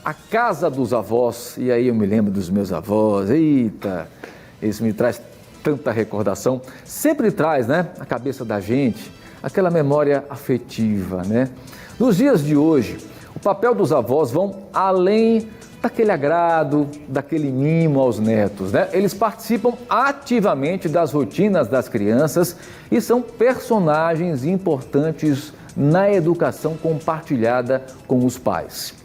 A casa dos avós, e aí eu me lembro dos meus avós, eita, isso me traz tanta recordação, sempre traz, né, na cabeça da gente, aquela memória afetiva, né? Nos dias de hoje, o papel dos avós vão além daquele agrado, daquele mimo aos netos, né? Eles participam ativamente das rotinas das crianças e são personagens importantes na educação compartilhada com os pais.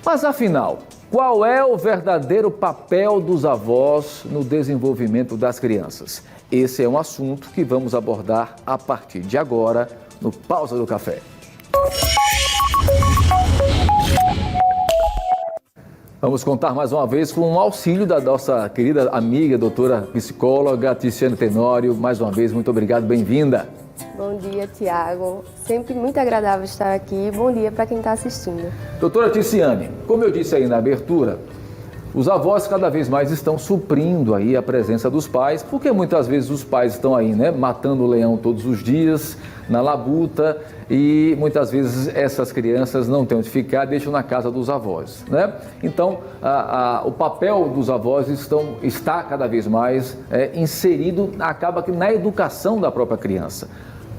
Mas afinal, qual é o verdadeiro papel dos avós no desenvolvimento das crianças? Esse é um assunto que vamos abordar a partir de agora no Pausa do Café. Vamos contar mais uma vez com o auxílio da nossa querida amiga, doutora psicóloga Ticiane Tenório. Mais uma vez, muito obrigado, bem-vinda. Bom dia, Tiago. Sempre muito agradável estar aqui. Bom dia para quem está assistindo. Doutora Ticiane, como eu disse aí na abertura, os avós cada vez mais estão suprindo aí a presença dos pais, porque muitas vezes os pais estão aí, né, matando o leão todos os dias, na labuta, e muitas vezes essas crianças não têm onde ficar, deixam na casa dos avós, né? Então, o papel dos avós está cada vez mais inserido, acaba que na educação da própria criança.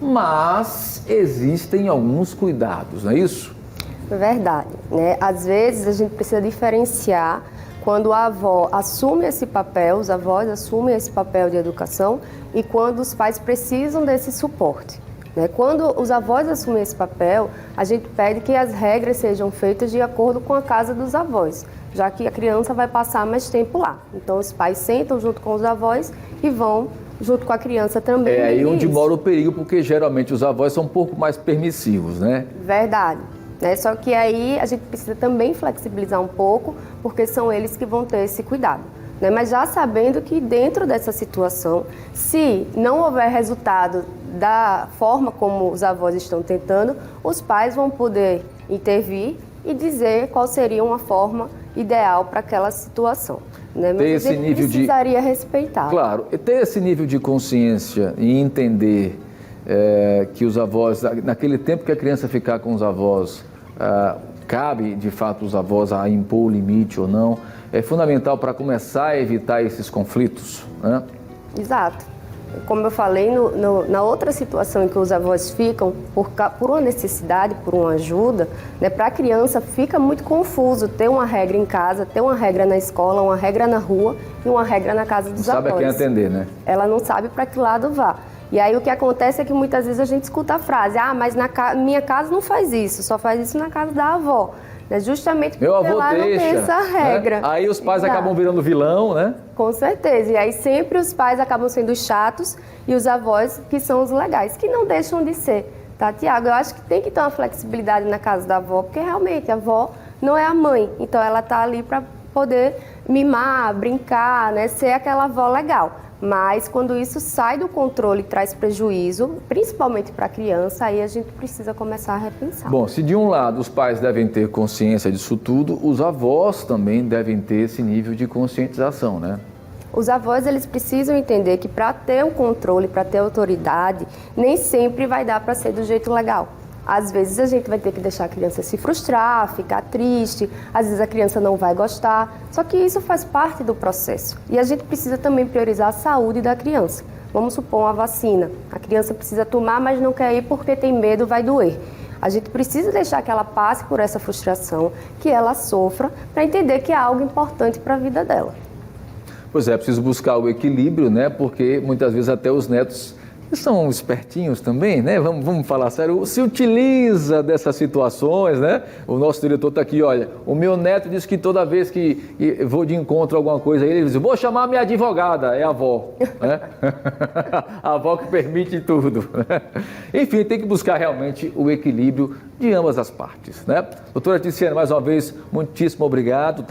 Mas existem alguns cuidados, não é isso? É verdade, né? Às vezes a gente precisa diferenciar quando a avó assume esse papel, os avós assumem esse papel de educação e quando os pais precisam desse suporte. Quando os avós assumem esse papel, a gente pede que as regras sejam feitas de acordo com a casa dos avós, já que a criança vai passar mais tempo lá. Então os pais sentam junto com os avós e vão junto com a criança também. É aí onde mora o perigo, porque geralmente os avós são um pouco mais permissivos, né? Verdade. Só que aí a gente precisa também flexibilizar um pouco, porque são eles que vão ter esse cuidado. Mas já sabendo que dentro dessa situação, se não houver resultado da forma como os avós estão tentando, os pais vão poder intervir e dizer qual seria uma forma ideal para aquela situação. Mas ter esse nível precisaria respeitar. Claro, ter esse nível de consciência e entender que os avós, naquele tempo que a criança ficar com os avós, cabe de fato os avós a impor o limite ou não, é fundamental para começar a evitar esses conflitos, né? Exato. Como eu falei, na outra situação em que os avós ficam por uma necessidade, por uma ajuda, para a criança fica muito confuso ter uma regra em casa, ter uma regra na escola, uma regra na rua e uma regra na casa dos avós. Sabe a quem atender, né? Ela não sabe para que lado vá. E aí o que acontece é que muitas vezes a gente escuta a frase, mas minha casa não faz isso, só faz isso na casa da avó. Justamente porque lá não tem essa regra. Né? Aí os pais acabam virando vilão, né? Com certeza. E aí sempre os pais acabam sendo chatos e os avós que são os legais, que não deixam de ser. Tá, Tiago? Eu acho que tem que ter uma flexibilidade na casa da avó, porque realmente a avó não é a mãe. Então ela tá ali para poder mimar, brincar, ser aquela avó legal. Mas quando isso sai do controle e traz prejuízo, principalmente para a criança, aí a gente precisa começar a repensar. Bom, se de um lado os pais devem ter consciência disso tudo, os avós também devem ter esse nível de conscientização, né? Os avós, eles precisam entender que para ter um controle, para ter autoridade, nem sempre vai dar para ser do jeito legal. Às vezes a gente vai ter que deixar a criança se frustrar, ficar triste, às vezes a criança não vai gostar, só que isso faz parte do processo. E a gente precisa também priorizar a saúde da criança. Vamos supor uma vacina, a criança precisa tomar, mas não quer ir porque tem medo, vai doer. A gente precisa deixar que ela passe por essa frustração, que ela sofra, para entender que é algo importante para a vida dela. Pois é, preciso buscar o equilíbrio, né? Porque muitas vezes até os netos são espertinhos também, né? Vamos falar sério, se utiliza dessas situações, né? O nosso diretor está aqui, olha, o meu neto diz que toda vez que vou de encontro a alguma coisa, ele diz, vou chamar minha advogada, é a avó, né? A avó que permite tudo, né? Enfim, tem que buscar realmente o equilíbrio de ambas as partes, né? Doutora Ticiane, mais uma vez, muitíssimo obrigado, tá?